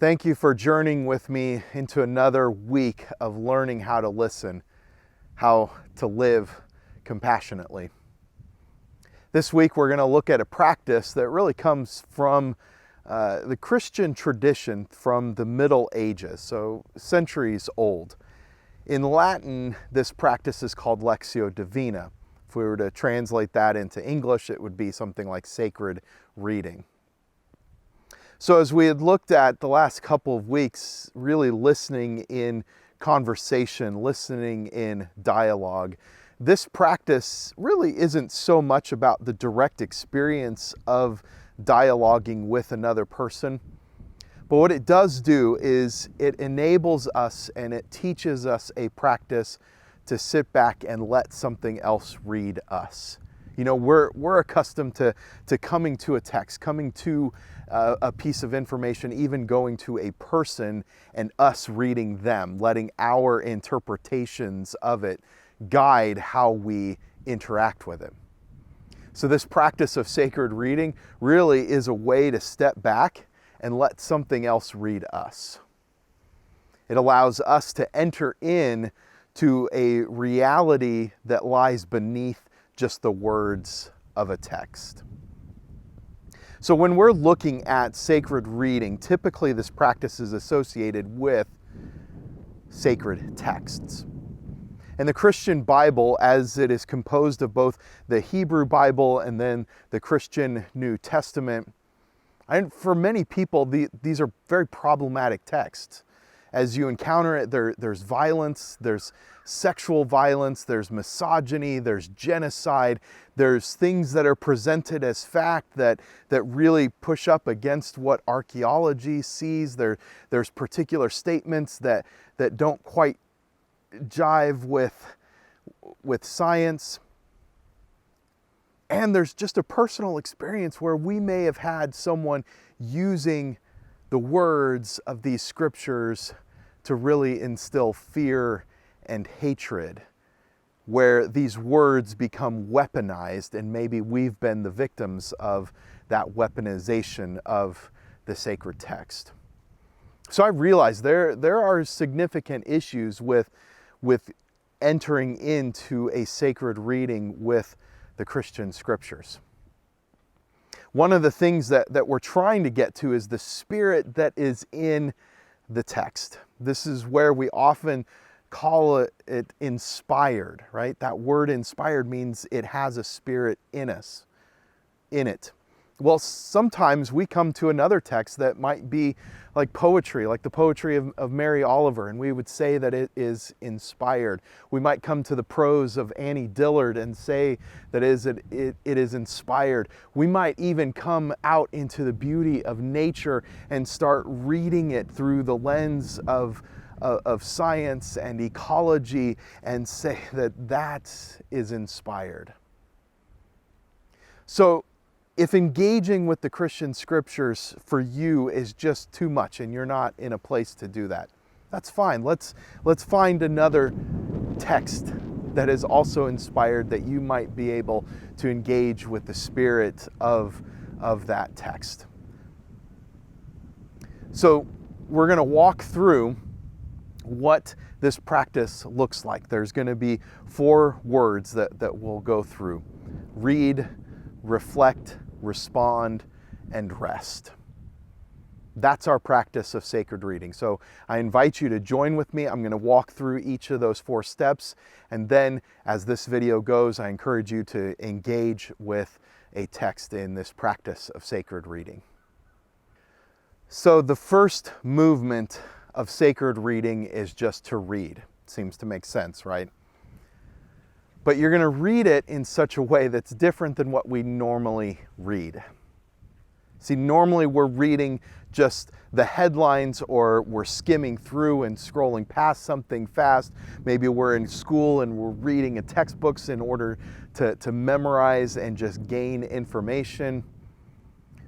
Thank you for journeying with me into another week of learning how to listen, how to live compassionately. This week we're going to look at a practice that really comes from the Christian tradition from the Middle Ages, so centuries old. In Latin, this practice is called Lectio Divina. If we were to translate that into English, it would be something like sacred reading. So as we had looked at the last couple of weeks, really listening in conversation, listening in dialogue, this practice really isn't so much about the direct experience of dialoguing with another person, but what it does do is it enables us and it teaches us a practice to sit back and let something else read us. You know, we're accustomed to coming to a text, coming to a piece of information, even going to a person and us reading them, letting our interpretations of it guide how we interact with it. So this practice of sacred reading really is a way to step back and let something else read us. It allows us to enter in to a reality that lies beneath just the words of a text. So when we're looking at sacred reading, typically this practice is associated with sacred texts. And the Christian Bible, as it is composed of both the Hebrew Bible and then the Christian New Testament, for many people, these are very problematic texts. As you encounter it, there's violence, there's sexual violence, there's misogyny, there's genocide, there's things that are presented as fact that really push up against what archaeology sees. There's particular statements that don't quite jive with science. And there's just a personal experience where we may have had someone using the words of these scriptures to really instill fear and hatred, where these words become weaponized, and maybe we've been the victims of that weaponization of the sacred text. So I realize there are significant issues with entering into a sacred reading with the Christian scriptures. One of the things that we're trying to get to is the spirit that is in the text. This is where we often call it inspired, right? That word inspired means it has a spirit in it. Well, sometimes we come to another text that might be like poetry, like the poetry of Mary Oliver, and we would say that it is inspired. We might come to the prose of Annie Dillard and say that it is inspired. We might even come out into the beauty of nature and start reading it through the lens of science and ecology and say that is inspired. So if engaging with the Christian scriptures for you is just too much and you're not in a place to do that, that's fine. Let's find another text that is also inspired that you might be able to engage with the spirit of that text. So we're going to walk through what this practice looks like. There's going to be 4 words that we'll go through: read, reflect, respond, and rest. That's our practice of sacred reading. So I invite you to join with me. I'm going to walk through each of those 4 steps, and then as this video goes, I encourage you to engage with a text in this practice of sacred reading. So the first movement of sacred reading is just to read. Seems to make sense, right? But you're going to read it in such a way that's different than what we normally read. See, normally we're reading just the headlines, or we're skimming through and scrolling past something fast. Maybe we're in school and we're reading textbooks in order to memorize and just gain information.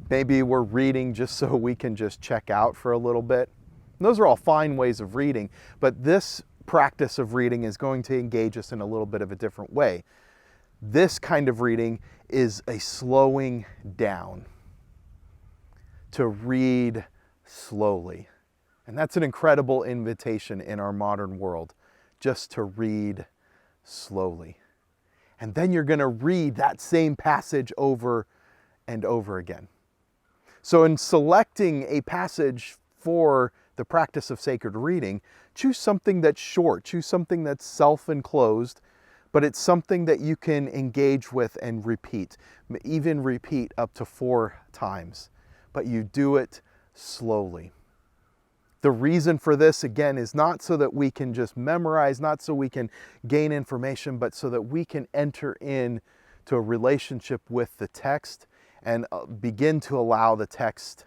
Maybe we're reading just so we can just check out for a little bit. And those are all fine ways of reading, but this practice of reading is going to engage us in a little bit of a different way. This kind of reading is a slowing down, to read slowly, And that's an incredible invitation in our modern world, just to read slowly. And then you're going to read that same passage over and over again. So in selecting a passage for the practice of sacred reading, choose something that's short, choose something that's self-enclosed, but it's something that you can engage with and repeat, even repeat up to 4 times. But you do it slowly. The reason for this, again, is not so that we can just memorize, not so we can gain information, but so that we can enter into a relationship with the text and begin to allow the text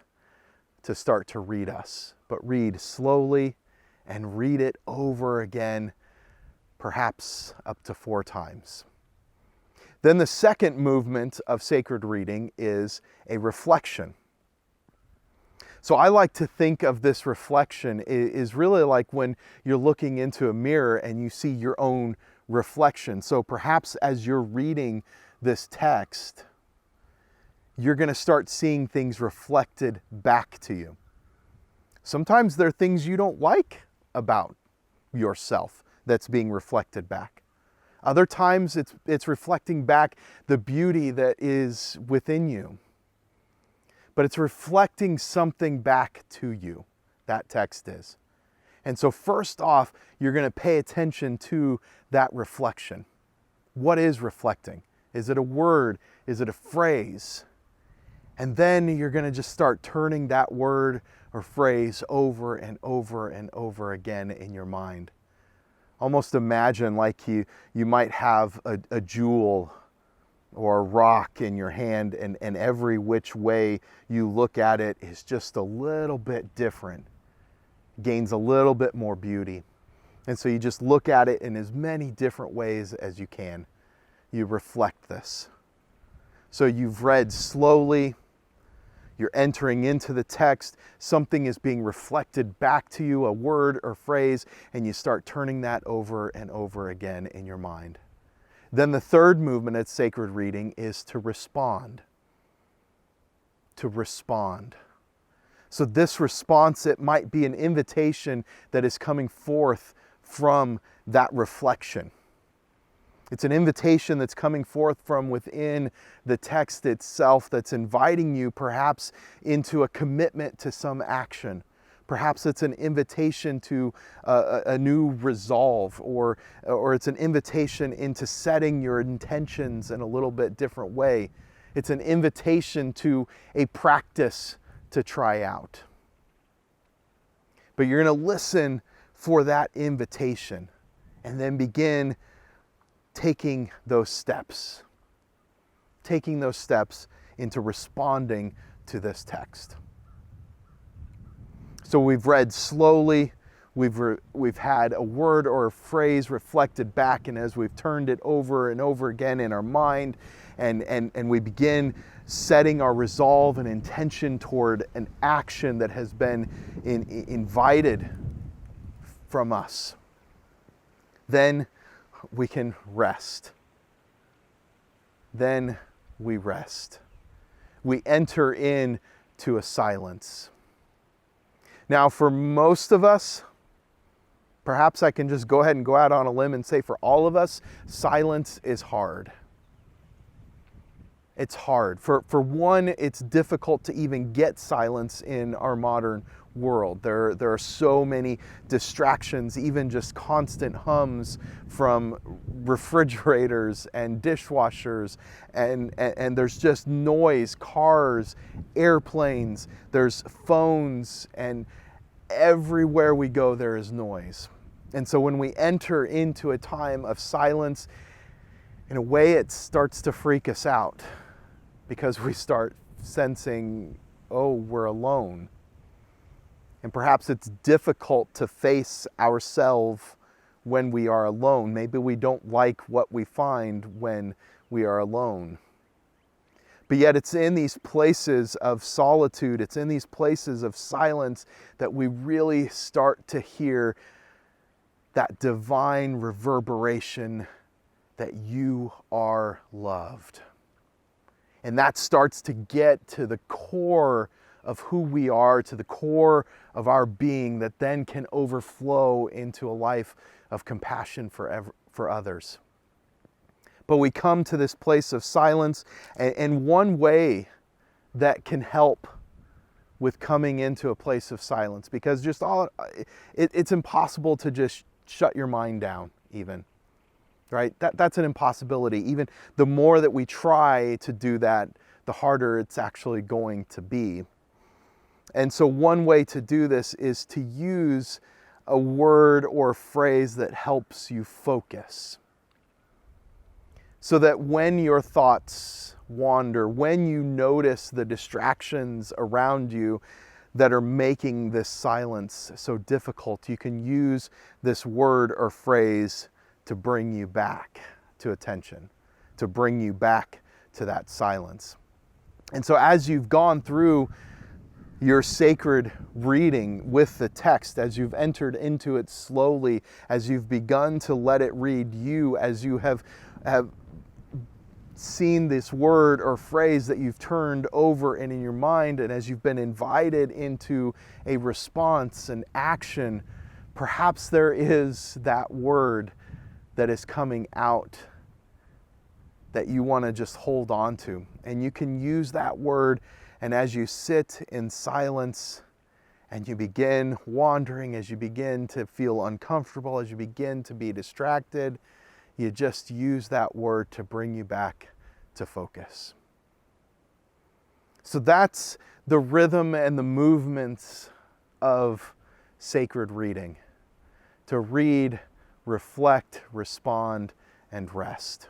to start to read us. But read slowly and read it over again, perhaps up to 4 times. Then the second movement of sacred reading is a reflection. So I like to think of this reflection is really like when you're looking into a mirror and you see your own reflection. So perhaps as you're reading this text, you're going to start seeing things reflected back to you. Sometimes there are things you don't like about yourself that's being reflected back. Other times it's reflecting back the beauty that is within you. But it's reflecting something back to you, that text is. And so first off, you're going to pay attention to that reflection. What is reflecting? Is it a word? Is it a phrase? And then you're going to just start turning that word or phrase over and over and over again in your mind. Almost imagine like you might have a jewel or a rock in your hand, and every which way you look at it is just a little bit different, gains a little bit more beauty. And so you just look at it in as many different ways as you can. You reflect this. So you've read slowly, you're entering into the text, something is being reflected back to you, a word or phrase, and you start turning that over and over again in your mind. Then the third movement at sacred reading is to respond. To respond. So this response, it might be an invitation that is coming forth from that reflection. It's an invitation that's coming forth from within the text itself that's inviting you perhaps into a commitment to some action. Perhaps it's an invitation to a new resolve, or it's an invitation into setting your intentions in a little bit different way. It's an invitation to a practice to try out. But you're going to listen for that invitation and then begin taking those steps into responding to this text. So we've read slowly, we've had a word or a phrase reflected back, and as we've turned it over and over again in our mind, and we begin setting our resolve and intention toward an action that has been invited from us, then we can rest. Then we rest. We enter into a silence. Now, for most of us, perhaps I can just go ahead and go out on a limb and say for all of us, silence is hard. It's hard. For one, it's difficult to even get silence in our modern world. There are so many distractions, even just constant hums from refrigerators and dishwashers, and there's just noise, cars, airplanes, there's phones, and everywhere we go there is noise. And so when we enter into a time of silence, in a way it starts to freak us out, because we start sensing, oh, we're alone. And perhaps it's difficult to face ourselves when we are alone. Maybe we don't like what we find when we are alone. But yet it's in these places of solitude, it's in these places of silence that we really start to hear that divine reverberation that you are loved. And that starts to get to the core of who we are, to the core of our being, that then can overflow into a life of compassion for others. But we come to this place of silence, and one way that can help with coming into a place of silence, because it's impossible to just shut your mind down even, right? That's an impossibility. Even the more that we try to do that, the harder it's actually going to be. And so one way to do this is to use a word or phrase that helps you focus. So that when your thoughts wander, when you notice the distractions around you that are making this silence so difficult, you can use this word or phrase to bring you back to attention, to bring you back to that silence. And so as you've gone through your sacred reading with the text, as you've entered into it slowly, as you've begun to let it read you, as you have seen this word or phrase that you've turned over and in your mind, and as you've been invited into a response, an action, perhaps there is that word that is coming out that you want to just hold on to. And you can use that word, and as you sit in silence and you begin wandering, as you begin to feel uncomfortable, as you begin to be distracted, you just use that word to bring you back to focus. So that's the rhythm and the movements of sacred reading. To read, reflect, respond, and rest.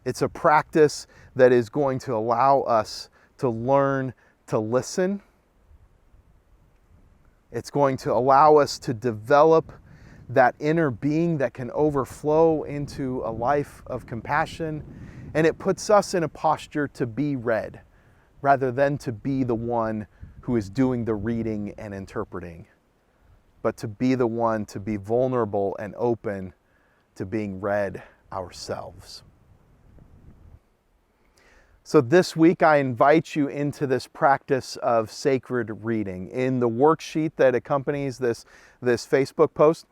It's a practice that is going to allow us to learn to listen. It's going to allow us to develop that inner being that can overflow into a life of compassion. And it puts us in a posture to be read, rather than to be the one who is doing the reading and interpreting, but to be the one to be vulnerable and open to being read ourselves. So this week I invite you into this practice of sacred reading. In the worksheet that accompanies this Facebook post,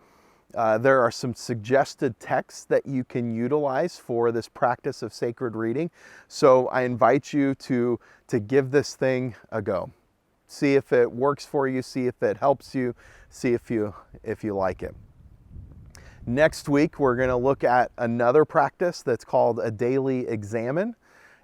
there are some suggested texts that you can utilize for this practice of sacred reading. So I invite you to give this thing a go. See if it works for you, see if it helps you, see if you like it. Next week, we're going to look at another practice that's called a daily examine.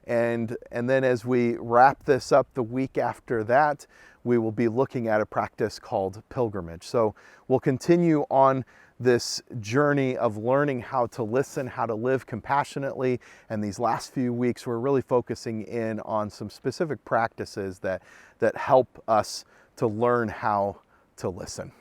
And then as we wrap this up the week after that, we will be looking at a practice called pilgrimage. So we'll continue on this journey of learning how to listen, how to live compassionately. And these last few weeks, we're really focusing in on some specific practices that help us to learn how to listen.